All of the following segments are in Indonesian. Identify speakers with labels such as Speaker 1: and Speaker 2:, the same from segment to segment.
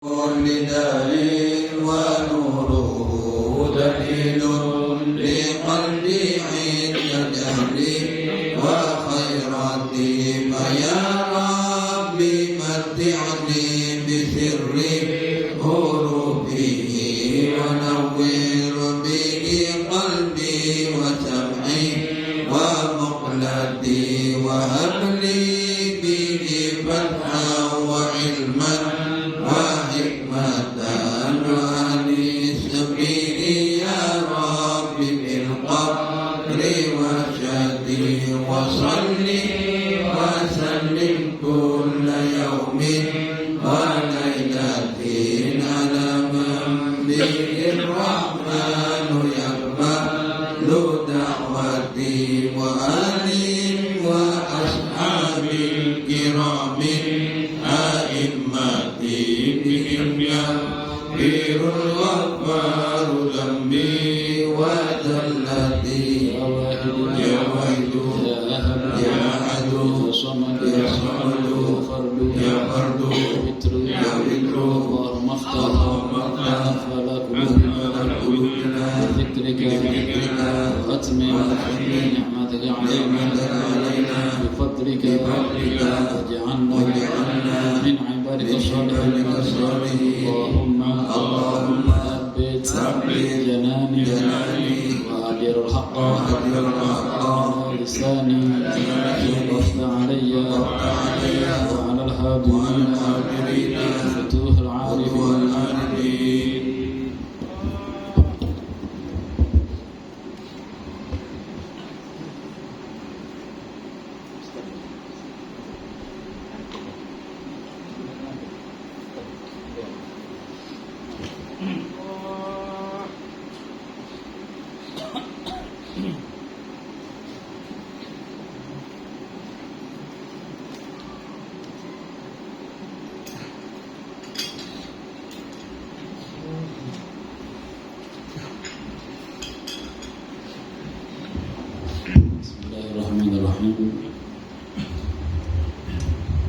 Speaker 1: لدليل ونوره دليل لقلب عند جهلي وخيراتي فيا ربي متعني بسر حروفه ونور به قلبي وسمعي ومقلتي وهب لي به فتحا وعلما وصلي وسلم كل يوم وليلة على من به الرحمن يقبل دعوتي وآلي وأصحاب الكرام أئمتي بهم يغفر الغفار ذنبي وذلتي يا ويل يا أحد يا صمد يا فرد يا وتر اللهم افتح قلوبنا بذكرك وأتمم نعمتك علينا بفضلك واجعلنا من عبادك الصالحين اللهم ثبت جناني وأدر الحق على لساني وافتح علي وعلى الحاضرين فتوح العارفين.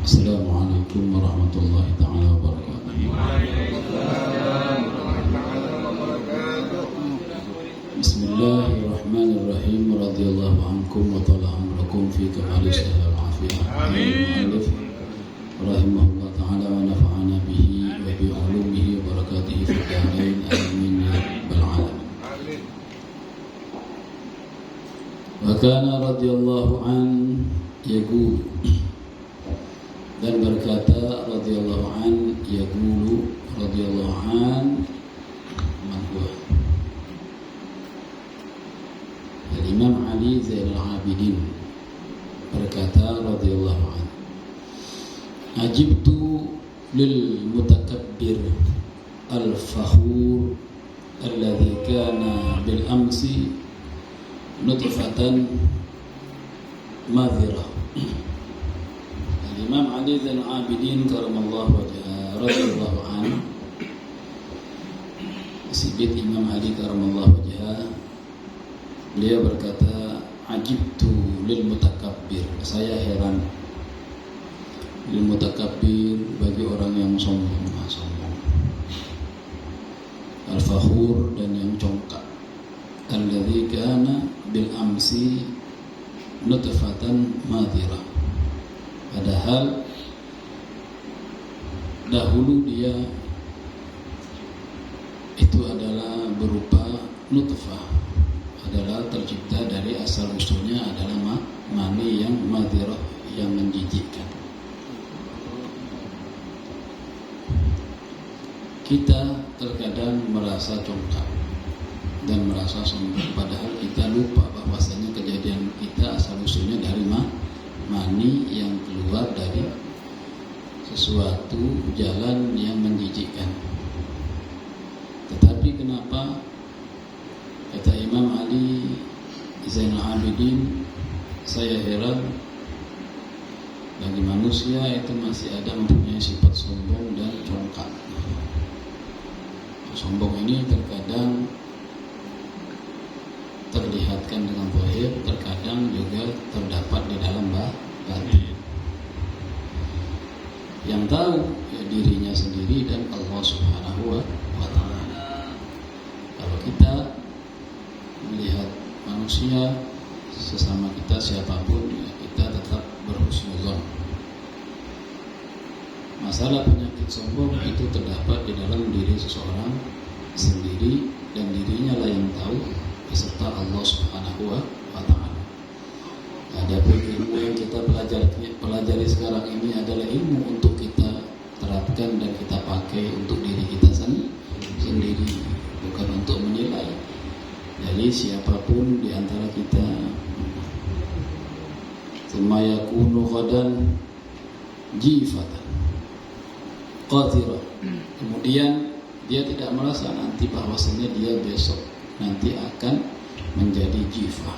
Speaker 1: Assalamualaikum warahmatullahi ta'ala wabarakatuh. Bismillahirrahmanirrahim. Radiyallahu ankum wa ta'ala amrakum fi kamali sahal afiyah. Al-mu'allif rahimahullah ta'ala wa nafa'ana bihi wa bi ulumihi wa barakatihi fi darain amin ya rabbal alamin. Wa kana radiyallahu an yaqul, dan berkata radhiyallahu an yaqulu radhiyallahu an manhuwa Al-Imam Ali Zainal Abidin berkata radhiyallahu an, ajibtu lil mutakabbir al-fakhur alladhi kana bil amsi nutfatan madhirah. Imam Ali Zainal Abidin karamallahu wajhah radhiyallahu anhu, Siddiq Imam Ali karamallahu wajhah, beliau berkata, ajibtu lil mutakabbir, saya heran, lil mutakabbir, bagi orang yang sombong, al-fakhur, dan yang congkak, alladzi kana bil amsi nutfatan madhirah, padahal dahulu dia itu adalah berupa nutfah, adalah tercipta dari asal usulnya adalah mani yang madhirah, yang menjijikkan. Kita terkadang merasa congkak dan merasa sombong, padahal kita lupa bahwasanya kejadian kita asal usulnya dari mani yang keluar dari sesuatu jalan yang menjijikkan. Tetapi kenapa, kata Imam Ali Zainal Abidin, saya heran, bagi manusia itu masih ada mempunyai sifat sombong dan congkak. Sombong ini terkadang terlihatkan dengan zahir, terkadang juga terdapat di dalam batin. Yang tahu ya, dirinya sendiri dan Allah Subhanahu wa Ta'ala. Kalau kita melihat manusia sesama kita siapapun ya, kita tetap berhusnuzon. Masalah penyakit sombong itu terdapat di dalam diri seseorang sendiri dan dirinya lah yang tahu beserta Allah Subhanahu wa Ta'ala. Adapun ilmu yang kita pelajari sekarang ini adalah ilmu untuk kita terapkan dan kita pakai untuk diri kita sendiri, bukan untuk menilai. Jadi siapapun di antara kita, tsumma yakunu ghadan jifatan qatira. Kemudian dia tidak merasa nanti bahwasanya dia besok nanti akan menjadi jifah,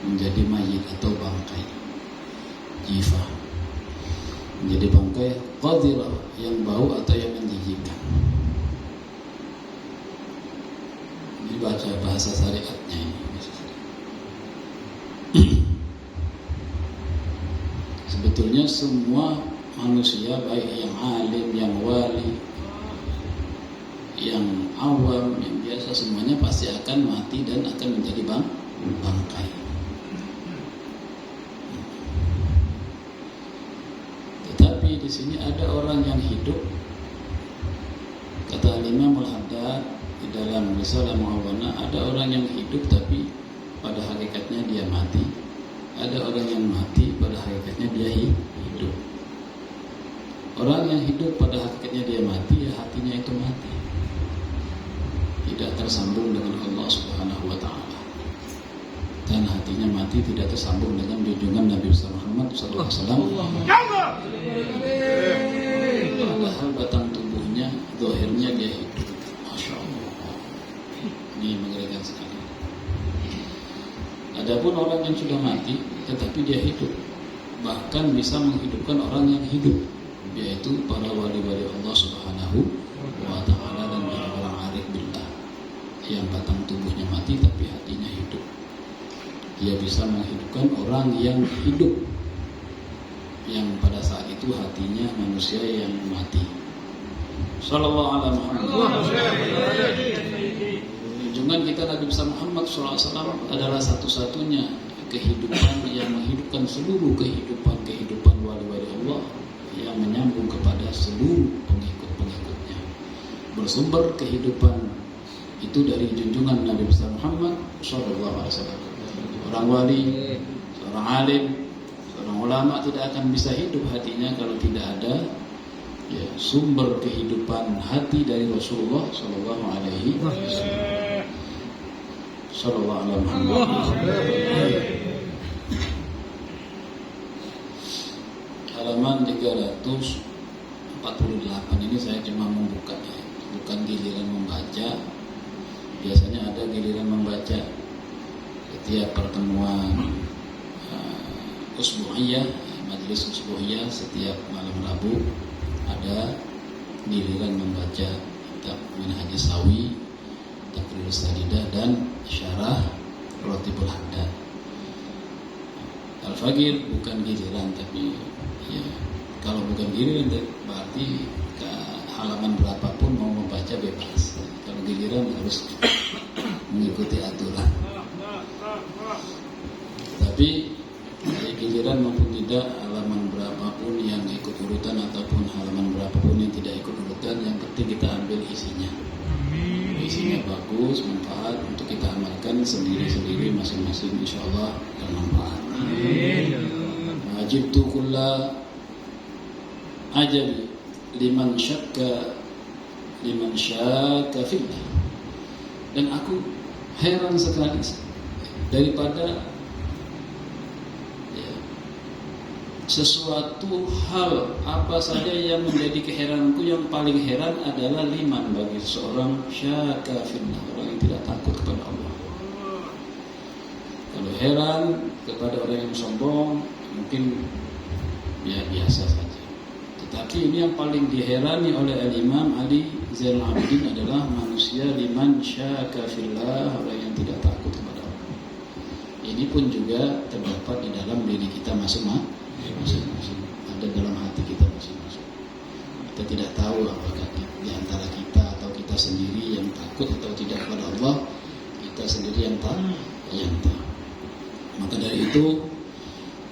Speaker 1: menjadi mayit atau bangkai. Jifah menjadi bangkai, qadira yang bau atau yang menjijikkan. Ini baca bahasa syariatnya ini. Sebetulnya semua manusia, baik yang alim, yang wali, yang awam, yang biasa, semuanya pasti akan mati dan akan menjadi bangkai. Tetapi di sini ada orang yang hidup. Kata Imam Al-Haddad di dalam Risalah Mu'awana, ada orang yang hidup tapi pada hakikatnya dia mati. Ada orang yang mati pada hakikatnya dia hidup. Orang yang hidup pada hakikatnya dia mati, ya hatinya itu mati, tidak tersambung dengan Allah Subhanahu wa Ta'ala, dan hatinya mati tidak tersambung dengan junjungan Nabi Muhammad SAW. Padahal batang tubuhnya, zahirnya dia hidup. Masya Allah, ini mengerikan sekali. Adapun orang yang sudah mati tetapi dia hidup, bahkan bisa menghidupkan orang yang hidup, yaitu para wali-wali Allah Subhanahu wa Ta'ala dan orang arif billah yang batang tubuhnya mati tapi hatinya hidup. Dia bisa menghidupkan orang yang hidup, yang pada saat itu hatinya manusia yang mati. Sallallahu alaihi wasallam. Junjungan kita Nabi besar Muhammad SAW adalah satu-satunya kehidupan yang menghidupkan seluruh kehidupan wali-wali Allah, yang menyambung kepada seluruh pengikut-pengikutnya. Bersumber kehidupan itu dari junjungan Nabi besar Muhammad SAW. Orang wali, seorang alim, seorang ulama tidak akan bisa hidup hatinya kalau tidak ada ya, sumber kehidupan hati dari Rasulullah Sallallahu Alaihi Wasallam. Sallallahu Alaihi Wasallam. Halaman 348 ini saya cuma membuka, bukan giliran membaca. Biasanya ada giliran membaca setiap pertemuan usbu'iyah, majelis usbu'iyah setiap malam Rabu. Ada giliran membaca kitab Minhajus Sawi, Taqrirus Sadidah, dan Syarah Ratibul Haddad. Al-Fagir bukan giliran, tapi ya, kalau bukan giliran berarti ke halaman berapapun mau membaca bebas. Kalau giliran harus mengikuti aturan. Tapi giliran maupun tidak, halaman berapapun yang ikut urutan ataupun halaman berapapun yang tidak ikut urutan, yang penting kita ambil isinya. Isinya bagus, manfaat untuk kita amalkan sendiri-sendiri masing-masing, insyaallah bermanfaat. Wajibtu kulla ajabi liman syakka fillah. Dan aku heran sekali daripada sesuatu hal apa saja yang menjadi keherananku. Yang paling heran adalah liman, bagi seorang syaka fillah, orang yang tidak takut kepada Allah. Kalau heran kepada orang yang sombong mungkin ya biasa saja. Tetapi ini yang paling diherani oleh Al-Imam Ali Zainul Abidin adalah manusia liman syaka fillah, orang yang tidak takut kepada Allah. Ini pun juga terdapat di dalam diri kita masing-masing, ada dalam hati kita masing-masing. Kita tidak tahu apakah di antara kita atau kita sendiri yang takut atau tidak kepada Allah. Kita sendiri yang tahu. Maka dari itu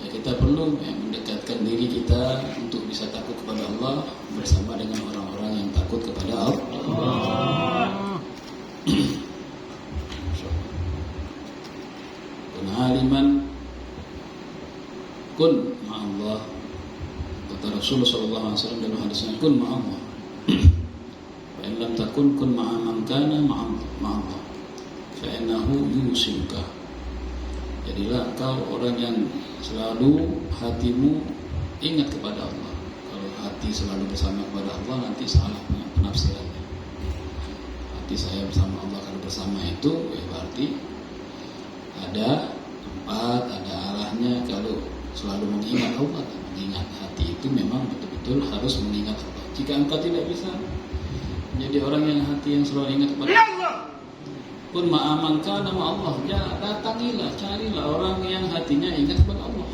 Speaker 1: ya kita perlu mendekatkan diri kita untuk bisa takut kepada Allah bersama dengan orang-orang yang takut kepada Allah. Kun aliman kun ma'allah, kata Rasulullah SAW dalam hadisnya, kun ma'allah. Fa in lam takun kun ma'aman kana ma'allah fa innahu yusiluka. Jadilah engkau orang yang selalu hatimu ingat kepada Allah. Kalau hati selalu bersama kepada Allah, nanti salah penafsirannya. Hati saya bersama Allah, kalau bersama itu ya berarti ada tempat, ada arahnya. Kalau selalu mengingat Allah, mengingat hati itu memang betul-betul harus mengingat Allah. Jika engkau tidak bisa menjadi orang yang hati yang selalu ingat kepada Allah, pun ma'amankan nama Allah, ya datangilah, carilah orang yang hatinya ingat kepada Allah.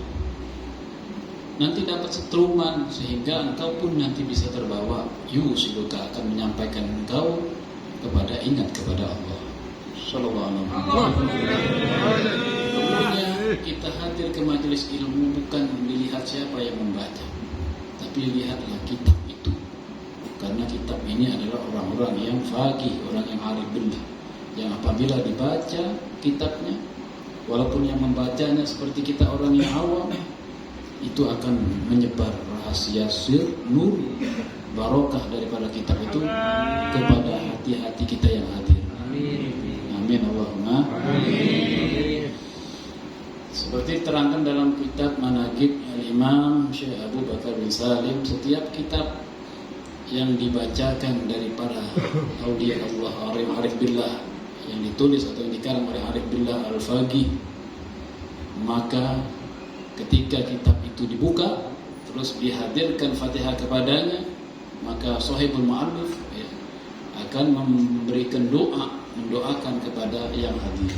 Speaker 1: Nanti dapat setruman sehingga engkau pun nanti bisa terbawa. Yusiluka, akan menyampaikan engkau kepada ingat kepada Allah. Sallallahu alaihi wasallam. Kemudian kita hadir ke majelis ilmu bukan melihat siapa yang membaca, tapi lihatlah kitab itu. Karena kitab ini adalah orang-orang yang faqih, orang yang arif billah, yang apabila dibaca kitabnya, walaupun yang membacanya seperti kita orang yang awam, itu akan menyebar rahasia sir, nur, barokah daripada kitab itu kepada hati-hati kita yang hadir. Amin Allahumma amin. Seperti terangkan dalam kitab Manaqib Al-Imam Syekh Abu Bakar bin Salim, setiap kitab yang dibacakan dari para aulia Allah, arif billah, yang ditulis atau yang dikarang oleh arif billah al-faqih, maka ketika kitab itu dibuka terus dihadirkan Fatihah kepadanya, maka sahibul mu'allif akan memberikan doa, mendoakan kepada yang hadir.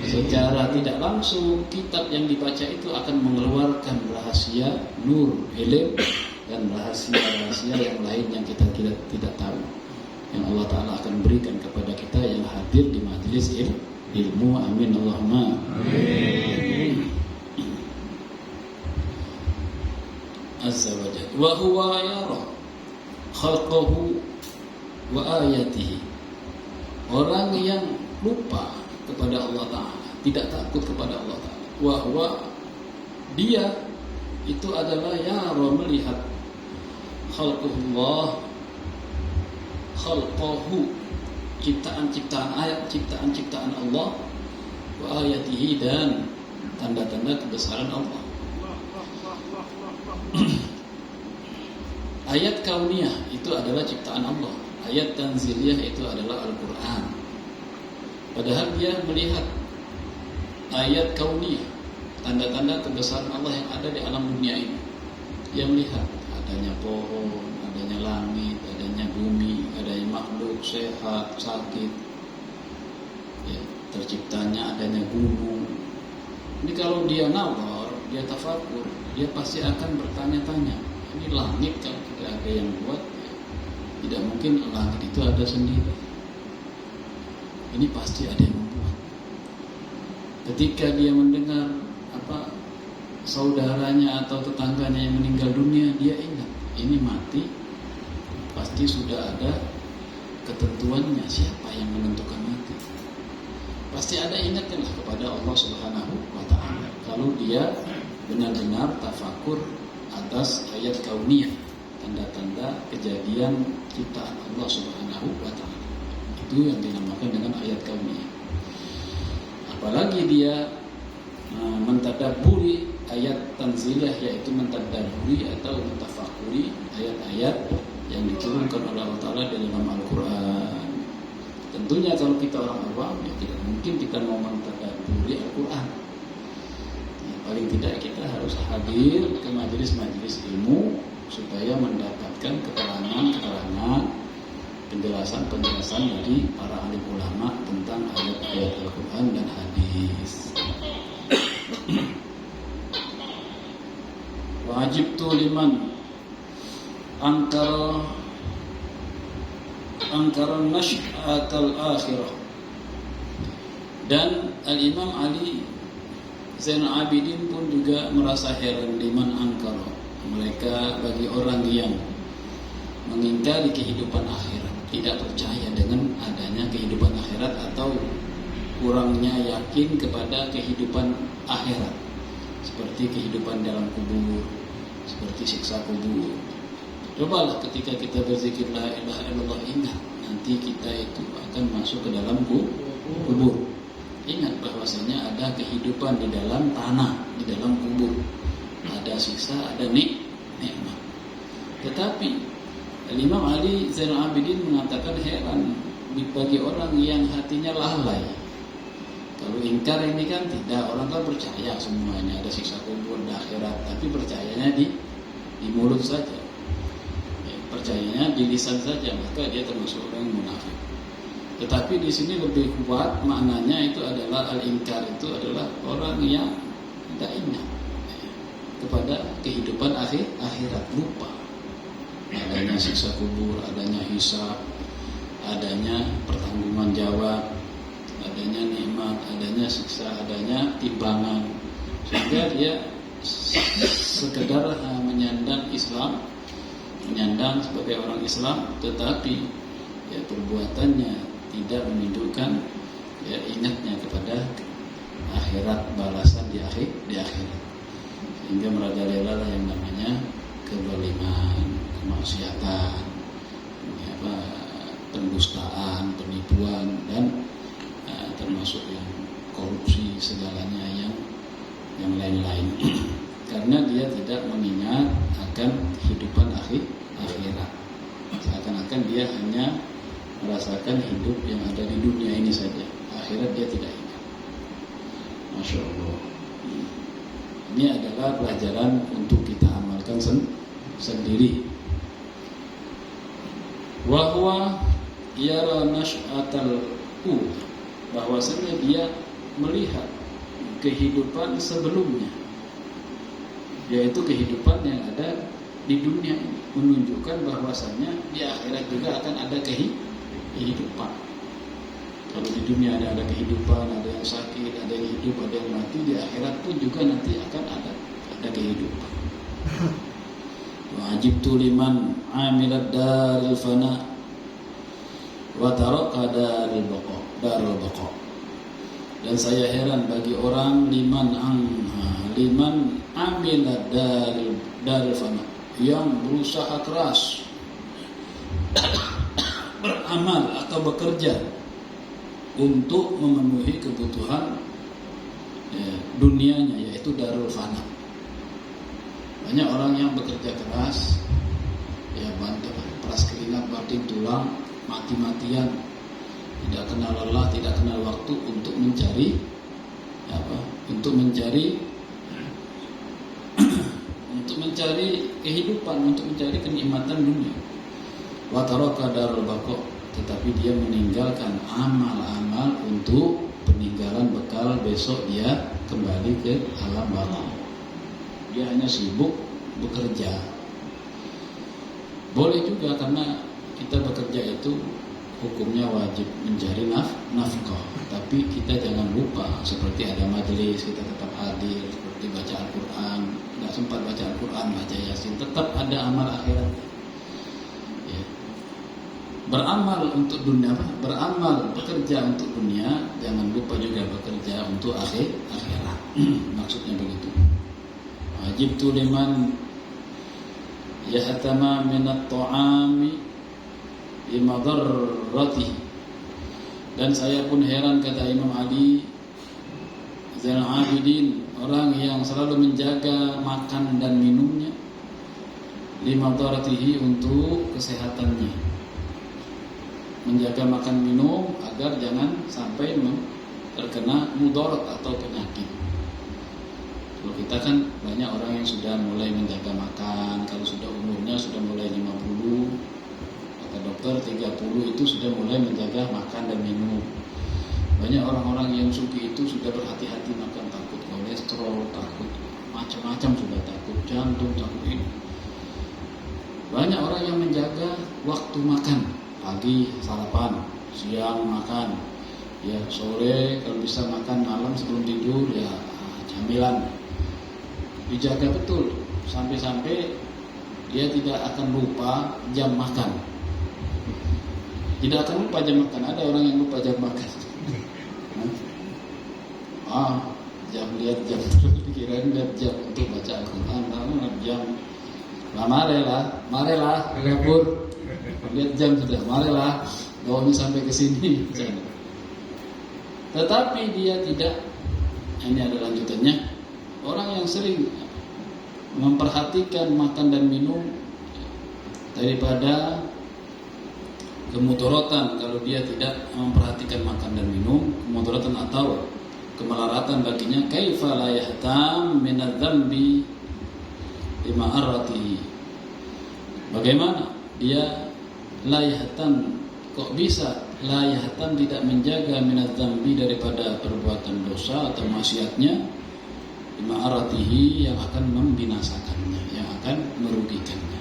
Speaker 1: Secara tidak langsung kitab yang dibaca itu akan mengeluarkan rahasia nur, ilmu, dan rahasia-rahasia yang lain yang kita tidak tahu, yang Allah Ta'ala akan berikan kepada kita yang hadir di majelis ilmu. Amin Allahumma amin. Azza wa jalla wa huwa yara khalqahu wa ayatihi. Orang yang lupa kepada Allah Ta'ala, tidak takut kepada Allah Ta'ala, wa huwa, dia itu adalah yara, melihat, khalqullah, khalqahu, ciptaan-ciptaan, ayat ciptaan-ciptaan Allah, wa ayatihi, dan tanda-tanda kebesaran Allah. Ayat kauniyah itu adalah ciptaan Allah, ayat tanziliyah itu adalah Al-Quran. Padahal dia melihat ayat kauniyah, tanda-tanda kebesaran Allah yang ada di alam dunia ini. Dia melihat adanya pohon, adanya langit, adanya bumi, adanya makhluk sehat, sakit, ya, terciptanya adanya gunung. Ini kalau dia nazar, dia tafakur, dia pasti akan bertanya-tanya, ini langit kalau tidak ada yang buat, ya, tidak mungkin langit itu ada sendiri. Ini pasti ada yang membuat. Ketika dia mendengar saudaranya atau tetangganya yang meninggal dunia, dia ingat ini mati, pasti sudah ada ketentuannya, siapa yang menentukan mati. Pasti ada ingatkanlah kepada Allah Subhanahu wa Ta'ala. Kalau dia benar-benar tafakur atas ayat kauniyah, tanda-tanda kejadian ciptaan Allah Subhanahu wa Ta'ala. Itu yang dinamakan dengan ayat kauniyah. Apalagi dia mentadabburi ayat tanzilah, yaitu mentadabburi atau mentafakuri ayat-ayat yang diturunkan oleh Allah Ta'ala di dalam Al-Quran. Tentunya kalau kita orang awam, ya tidak mungkin kita mau mentadabburi Al-Quran. Ya, paling tidak kita harus hadir ke majelis-majelis ilmu supaya mendapatkan keterangan-keterangan, penjelasan-penjelasan dari para alim ulama tentang ayat-ayat Al-Quran dan hadis. Wajib tu liman angkara nasy'atal akhirah. Dan Al-Imam Ali Zainal Abidin pun juga merasa heran liman angkara, mereka bagi orang yang mengingkari kehidupan akhirat, tidak percaya dengan adanya kehidupan akhirat atau kurangnya yakin kepada kehidupan akhirat, seperti kehidupan dalam kubur, seperti siksa kubur. Cobalah ketika kita berzikir la ilaha illallah, ingat nanti kita itu akan masuk ke dalam kubur. Ingat bahwasanya ada kehidupan di dalam tanah, di dalam kubur. Ada siksa, ada nikmat. Tetapi Imam Ali Zainal Abidin mengatakan heran bagi orang yang hatinya lalai. Kalau ingkar ini kan tidak, orang kan percaya semuanya ada siksa kubur, ada akhirat, tapi percayanya di mulut saja. Percayanya di lisan saja, maka dia termasuk orang yang munafik. Tetapi di sini lebih kuat maknanya, itu adalah al-inkar, itu adalah orang yang tidak ingat kepada kehidupan akhirat, lupa adanya siksa kubur, adanya hisab, adanya pertanggungan jawab, adanya nikmat, adanya siksa, adanya timbangan, sehingga dia sekedar menyandang Islam, menyandang sebagai orang Islam, tetapi ya perbuatannya tidak menunjukkan ya ingatnya kepada akhirat, balasan di akhirat, sehingga merajalela yang namanya kezaliman, kemaksiatan, pendustaan, penipuan, dan termasuk yang korupsi, segalanya yang lain-lain. Karena dia tidak mengingat akan kehidupan akhirat, seakan-akan dia hanya merasakan hidup yang ada di dunia ini saja, akhirat dia tidak ingat. Masya Allah. Ini adalah pelajaran untuk kita amalkan sendiri. Wa huwa yara nasy'atal ula, bahwasanya dia melihat kehidupan sebelumnya, yaitu kehidupan yang ada di dunia ini, menunjukkan bahwasanya di akhirat juga akan ada kehidupan. Kalau di dunia ada kehidupan, ada yang sakit, ada yang hidup, ada yang mati, di akhirat pun juga nanti akan ada kehidupan. Wajibtu liman amilat daril fana wa taraka daril baqa. Dan saya heran bagi orang liman amilat daril fana, yang berusaha keras beramal atau bekerja untuk memenuhi kebutuhan dunianya, yaitu darul fana. Banyak orang yang bekerja keras, ya peras keringat, banting tulang, mati-matian, tidak kenal lelah, tidak kenal waktu untuk mencari untuk mencari kehidupan, untuk mencari kenikmatan dunia. Wa taraka darul baqa, tetapi dia meninggalkan amal-amal untuk peninggalan bekal besok dia kembali ke alam bawah. Dia hanya sibuk bekerja. Boleh juga, karena kita bekerja itu hukumnya wajib mencari nafkah. Tapi kita jangan lupa, seperti ada majelis kita tetap hadir, seperti baca Al-Quran, nggak sempat baca Al-Quran, baca Yasin, tetap ada amal akhirat. Ya. Beramal untuk dunia, beramal bekerja untuk dunia, jangan lupa juga bekerja untuk akhirat. Maksudnya begitu. Wajib tu liman yahtama minat ta'ami bimadarratihi. Dan saya pun heran, kata Imam Ali Zainal Abidin, orang yang selalu menjaga makan dan minumnya limadarratihi, untuk kesehatannya, menjaga makan minum agar jangan sampai terkena mudarat atau penyakit. Kalau kita kan banyak orang yang sudah mulai menjaga makan, kalau sudah umurnya sudah mulai 50, kata dokter 30 itu sudah mulai menjaga makan dan minum. Banyak orang-orang yang suki itu sudah berhati-hati makan, takut kolesterol, takut macam-macam, sudah takut jantung, takut ini. Banyak orang yang menjaga waktu makan, pagi sarapan, siang makan, ya sore kalau bisa makan, malam sebelum tidur ya camilan. Dijaga betul sampai-sampai dia tidak akan lupa jam makan. Tidak akan lupa jam makan. Ada orang yang lupa jam makan. Jam, lihat jam, pikiran lihat jam untuk baca Al-Quran, lihat jam. Lah marilah kabur. Lihat jam sudah, marilah bawanya sampai ke sini. Tetapi dia tidak. Ini ada lanjutannya. Orang yang sering memperhatikan makan dan minum daripada kemudorotan kalau dia tidak memperhatikan makan dan minum, kemudorotan atau kemelaratan baginya. Kaifa la yahtam min adz-dzambi bima arratihi. Bagaimana dia la yahtam, kok bisa la yahtam tidak menjaga min adz-dzambi daripada perbuatan dosa atau maksiatnya, bima arratihi yang akan membinasakannya, yang akan merugikannya.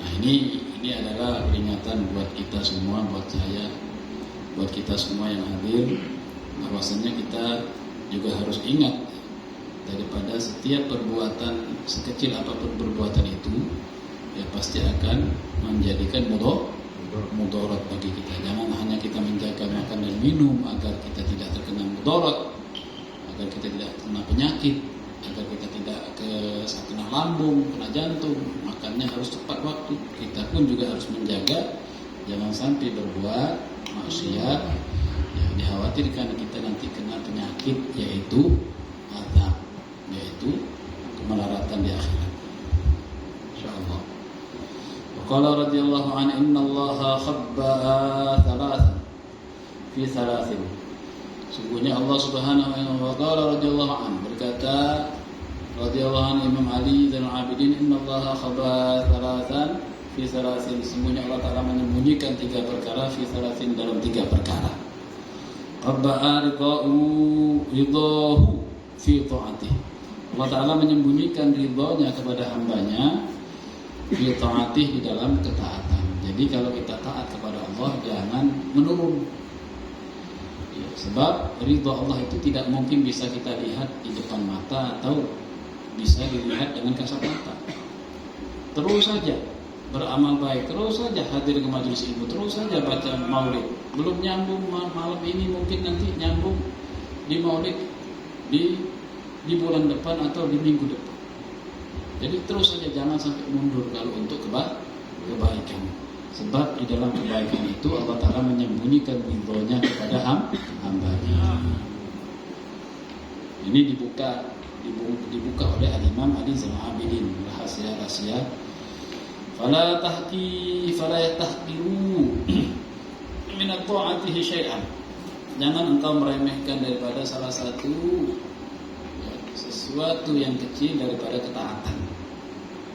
Speaker 1: Nah, ini adalah peringatan buat kita semua, buat saya, buat kita semua yang hadir, bahwasanya kita juga harus ingat daripada setiap perbuatan, sekecil apapun perbuatan itu, ya pasti akan menjadikan mudarat bagi kita. Jangan hanya kita menjaga makan dan minum agar kita tidak terkena mudarat, agar kita tidak kena penyakit, agar kita tidak kena lambung, kena jantung. Makannya harus tepat waktu. Kita pun juga harus menjaga jangan sampai berbuat maksiat yang dikhawatirkan kita nanti kena penyakit, yaitu azab, yaitu kemelaratan di akhirat. Insyaallah. Qala radhiyallahu anhu innallaha khabba'a thalathan fi thalathin. Sungguhnya Allah Subhanahu wa ta'ala radhiyallahu anhu berkata, radhiyallahu anhu Imam Ali Zainul Abidin, innallaha khabba'a thalathan fi thalathin. Sungguhnya Allah Ta'ala menyembunyikan 3 perkara fi thalathin, dalam 3 perkara. Khabba'a ridahu fi ta'atih. Allah Ta'ala menyembunyikan ridhonya kepada hambanya fi ta'atih, di dalam ketaatan. Jadi kalau kita taat kepada Allah jangan menurun. Sebab ridha Allah itu tidak mungkin bisa kita lihat di depan mata atau bisa dilihat dengan kasat mata. Terus saja beramal baik, terus saja hadir ke majelis ilmu, terus saja baca maulid. Belum nyambung malam ini, mungkin nanti nyambung di maulid di bulan depan atau di minggu depan. Jadi terus saja, jangan sampai mundur kalau untuk kebaikan. Sebab di dalam kebaikan itu Allah Ta'ala menyembunyikan ridhonya kepada hambanya. Ini dibuka oleh Al-Imam Ali Zainul Abidin, rahasia-rahasia. Fala yatahqiru min at-ta'atihi syai'an. Jangan engkau meremehkan daripada salah satu sesuatu yang kecil daripada ketaatan.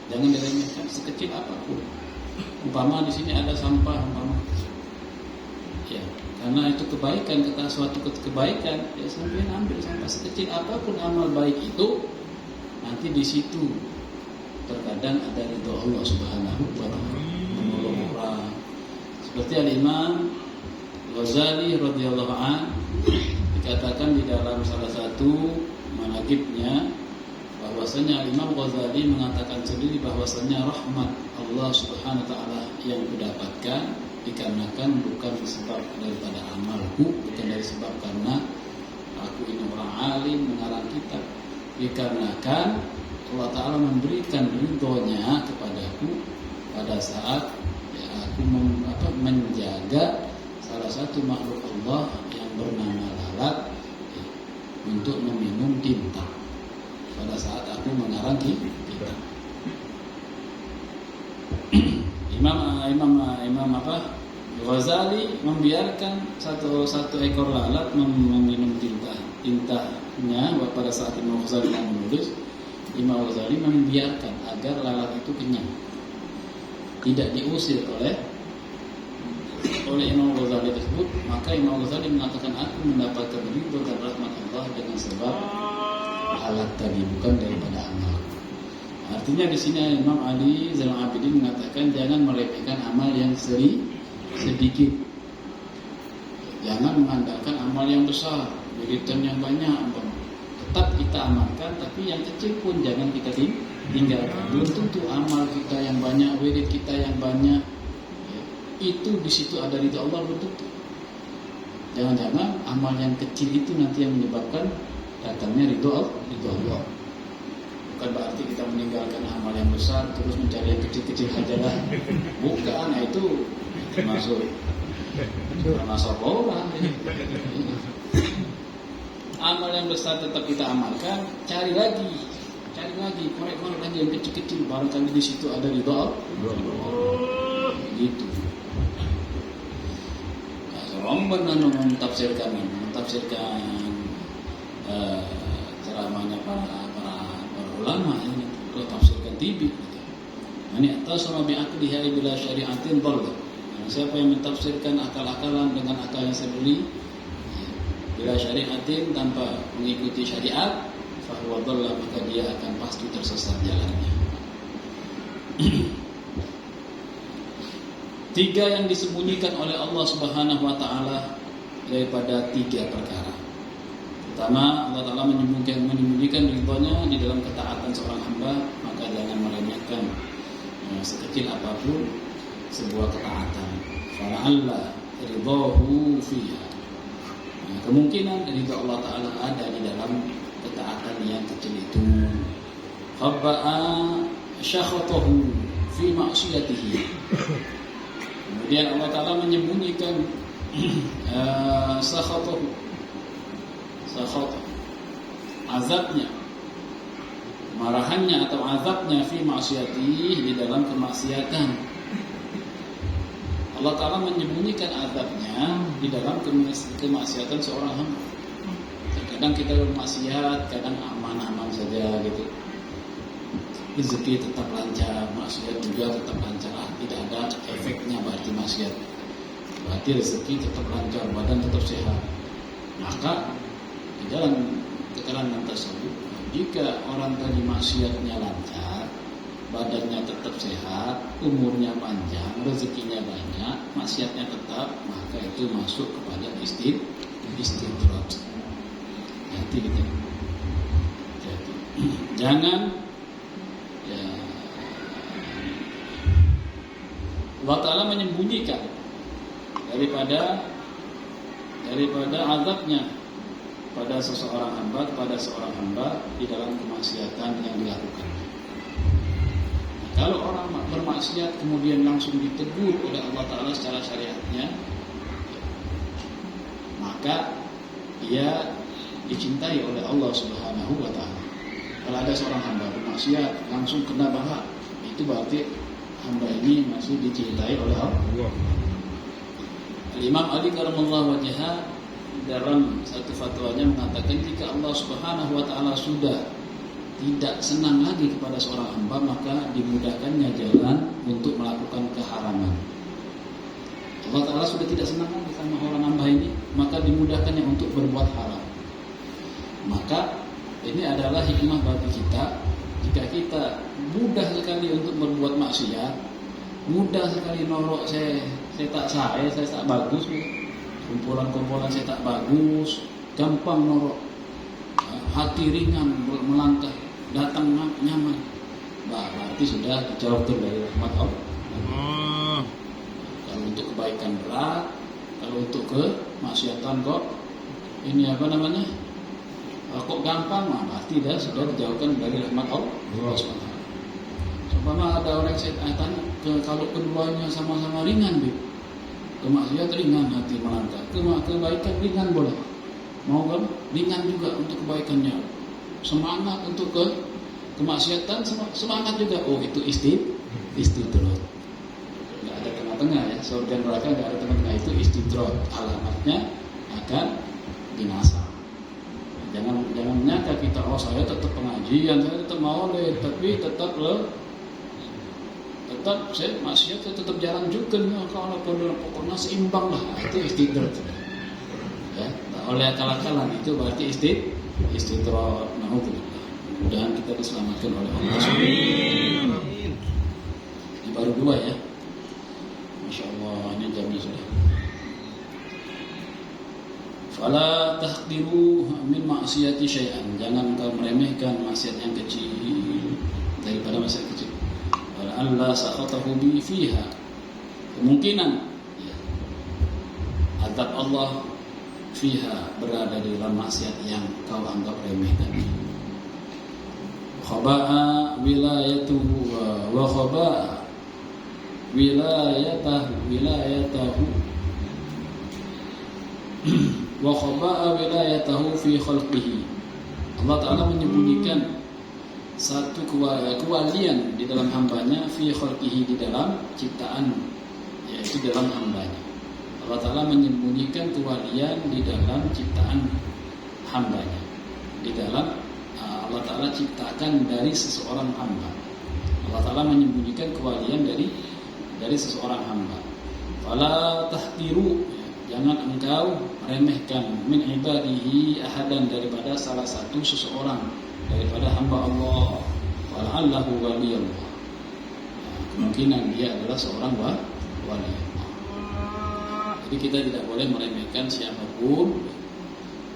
Speaker 1: Jangan diremehkan sekecil apapun. Umpama di sini ada sampah, ya, karena itu kebaikan, suatu kebaikan, ya sampai ambil sampah sekecil apapun amal baik itu, nanti di situ terkadang ada ridho Allah Subhanahu wa Ta'ala, menolong orang. Seperti Al-Imam Ghazali radhiyallahu an dikatakan di dalam salah satu manaqibnya, bahwasanya Imam Ghazali mengatakan sendiri bahwasanya rahmat Allah Subhanahu wa Ta'ala yang kudapatkan dikarenakan bukan sebab daripada amalku, bukan dari sebab karena aku ini orang alim mengarang kitab, dikarenakan Allah Ta'ala memberikan ridhonya kepadaku pada saat ya, aku menjaga salah satu makhluk Allah yang bernama lalat ya, untuk meminum tinta pada saat aku mengarang kitab. Imam Ghazali membiarkan satu ekor lalat meminum tintanya pada saat Imam Ghazali menulis. Imam Ghazali membiarkan agar lalat itu kenyang, tidak diusir oleh Imam Ghazali tersebut. Maka Imam Ghazali mengatakan, aku mendapatkan ridho dan rahmat Allah dengan sebab lalat tadi, bukan daripada amal. Artinya di sini Imam Ali Zainal Abidin mengatakan jangan meremehkan amal yang sedikit. Jangan mengandalkan amal yang besar, wiridan yang banyak. Tetap kita amalkan, tapi yang kecil pun jangan kita tinggalkan. Belum tentu amal kita yang banyak, wirid kita yang banyak, itu di situ ada ridha Allah, belum tentu. Jangan-jangan amal yang kecil itu nanti yang menyebabkan datangnya ridha Allah. Bukan berarti kita meninggalkan amal yang besar terus mencari yang kecil-kecil saja lah. Bukan, itu termasuk orang. Amal yang besar tetap kita amalkan, cari lagi, korek-korek lagi yang kecil-kecil, barangkali di situ ada ridha Allah. Gitu. Rombongan mentafsirkan ceramahnya para ulama ini, kalau tafsirkan tibi. Ini atas rabi akliha bila syariatin dhalla. Siapa yang mentafsirkan akal-akalan dengan akal yang sendiri, bila syariatin tanpa mengikuti syariat, fahuwa dhalla, maka dia akan pasti tersesat jalannya. Tiga yang disembunyikan oleh Allah Subhanahu wa taala daripada tiga perkara. Pertama, Allah Taala menyembunyikan ridhonya di dalam ketaatan seorang hamba, maka jangan meremehkan sekecil apapun sebuah ketaatan. Fala'alla ridhahu fiha. Kemungkinan ridha Allah Taala ada di dalam ketaatan yang kecil itu. Khabba'a syakhatahu fi ma'siyatihi. Kemudian Allah Ta'ala menyembunyikan sakhat, azabnya, marahannya atau azabnya fi ma'siyatihi, di dalam kemaksiatan. Allah Ta'ala menyembunyikan azabnya di dalam kemaksiatan seorang hamba. Kadang kita bermaksiat, kadang aman-aman saja gitu. Rezeki tetap lancar, maksiat juga tetap lancar. Tidak ada efeknya berarti maksiat. Berarti rezeki tetap lancar, badan tetap sehat. Maka di dalam keterangan tersebut, jika orang tadi maksiatnya lancar, badannya tetap sehat, umurnya panjang, rezekinya banyak, maksiatnya tetap, maka itu masuk kepada istidraj. Hati gitu. Jadi, jangan Allah Ta'ala menyembunyikan daripada azabnya pada seorang hamba di dalam kemaksiatan yang dilakukan. Kalau orang bermaksiat kemudian langsung ditegur oleh Allah Ta'ala secara syariatnya, maka dia dicintai oleh Allah Subhanahu wa Ta'ala. Kalau ada seorang hamba bermaksiat langsung kena bala, itu berarti hamba ini masih dicintai oleh Allah. Imam Ali karamallahu wajhah dalam satu fatwanya mengatakan, jika Allah Subhanahu wa Ta'ala sudah tidak senang lagi kepada seorang hamba, maka dimudahkannya jalan untuk melakukan keharaman. Allah Ta'ala sudah tidak senang lagi sama orang hamba ini, maka dimudahkannya untuk berbuat haram. Maka ini adalah hikmah bagi kita. Jika kita mudah sekali untuk berbuat maksiat, mudah sekali norok, saya tak bagus, kumpulan-kumpulan saya tak bagus, gampang norok, hati ringan melangkah, datang nyaman, berarti sudah jauh dari rahmat Allah. Kalau untuk kebaikan berat, kalau untuk kemaksiatan kok ini kok gampang, berarti dah sudah dijauhkan dari rahmat Allah. Seumpama ada orang saya tanya, kalau keduanya sama-sama ringan, kemaksiatan ringan hati melangkah, kebaikan ringan boleh, mau kan ringan juga untuk kebaikannya, semangat untuk kemaksiatan semangat juga. Oh, itu istidraj. Nggak ada tengah-tengah ya, surga neraka nggak ada tengah-tengah, itu istidraj. Alamatnya akan binasa. Jangan menyangka kita, saya tetap pengajian, saya tetap maulid, tapi tetap saya maksiat, saya tetap jalan juga. Kalau pokoknya seimbang lah, itu istidraj. Ya, oleh akal-akalan itu berarti istidraj. Na'udzubillah. Mudah-mudahan kita diselamatkan oleh Allah. Amin. Ini baru 2 ya. Masya Allah, ini jamnya sudah. Fala tahqiru min ma'siyati syai'an. Jangan kau meremehkan maksiat yang kecil daripada maksiat kecil. Allah sakhatahu bi fiha. Kemungkinan ya, azab Allah fiha berada di dalam maksiat yang kau anggap remeh tadi. Khaba'a wilayatuhu wa khaba'a wilayatahu wa khaba'a wilayatahu fi khalqihi. Allah Ta'ala menyembunyikan satu kewalian di dalam hambanya, fi khalqihi, di dalam ciptaan, yaitu dalam hambanya. Allah Ta'ala menyembunyikan kewalian di dalam ciptaan hambanya, di dalam Allah Ta'ala ciptakan dari seseorang hamba. Allah Ta'ala menyembunyikan kewalian dari seseorang hamba. Fala tahqiru, jangan engkau meremehkan min ibadihi ahadan, daripada salah satu seseorang daripada hamba Allah. Wala'allahu waliyullah, kemungkinan dia adalah seorang wali. Jadi kita tidak boleh meremehkan siapapun,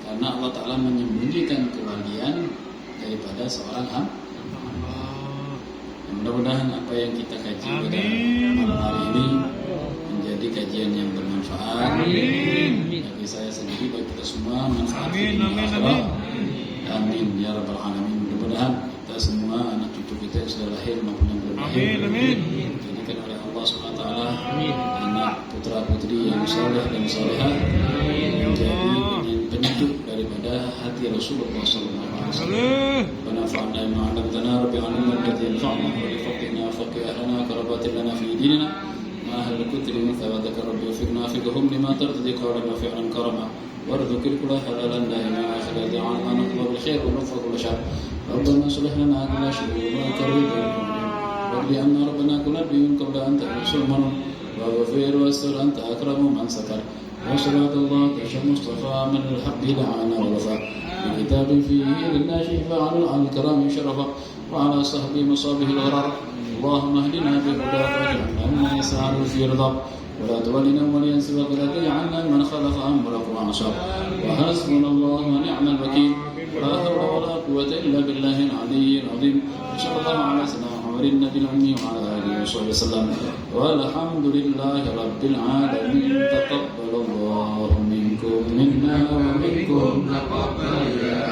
Speaker 1: karena Allah Ta'ala menyembunyikan kewalian daripada seorang hamba. Mudah-mudahan apa yang kita kaji pada malam hari ini menjadi kajian yang bermanfaat bagi saya sendiri, bagi kita semua, manfaat dunia akhirat. Amin ya rabbal alamin. Mudah-mudahan kita semua, anak cucu kita yang sudah lahir maupun yang belum lahir, dijadikan oleh Allah Subhanahu wa taala anak putra putri yang saleh dan salehah, menjadi penyejuk daripada hati Rasulullah sallallahu alaihi wasallam. Wanafa'na bima 'allamtana rabbi 'allimna alladhi yanfa'una wa faqihna faqihaنا كربات لنا في ديننا ما أهل الكتب مثل وذكر ربي وفقنا فقهم لما ترتدي قولا وفعلا كرما وارزق الكل حلالا دائما آخر دعانا نقبل بالخير ونغفر كل شر ربنا اصلح لنا كل شيء وكرم واغفر عنا ربنا كل نبي قبل أن تأتي المنون واغفر واستر أنت أكرم من ستر وصلاة الله تشى مصطفى من الحق دعانا والوفاء بكتاب فيه لله شفاء على الكرام شرفا وعلى صحبه مصابه الغرار. اللهم اهدنا بهداك واجعلنا ممن يسعد في رضاك ولا تولنا وليا سواك ولا تجعلنا من خالف امرك وعصاك وحسبنا الله ونعم الوكيل لا حول ولا قوة الا بالله العلي العظيم. صلى الله على سيدنا محمد النبي الامي وعلى اله وصحبه وسلم والحمد لله رب العالمين. تقبل الله منكم منا ومنكم تقبل يا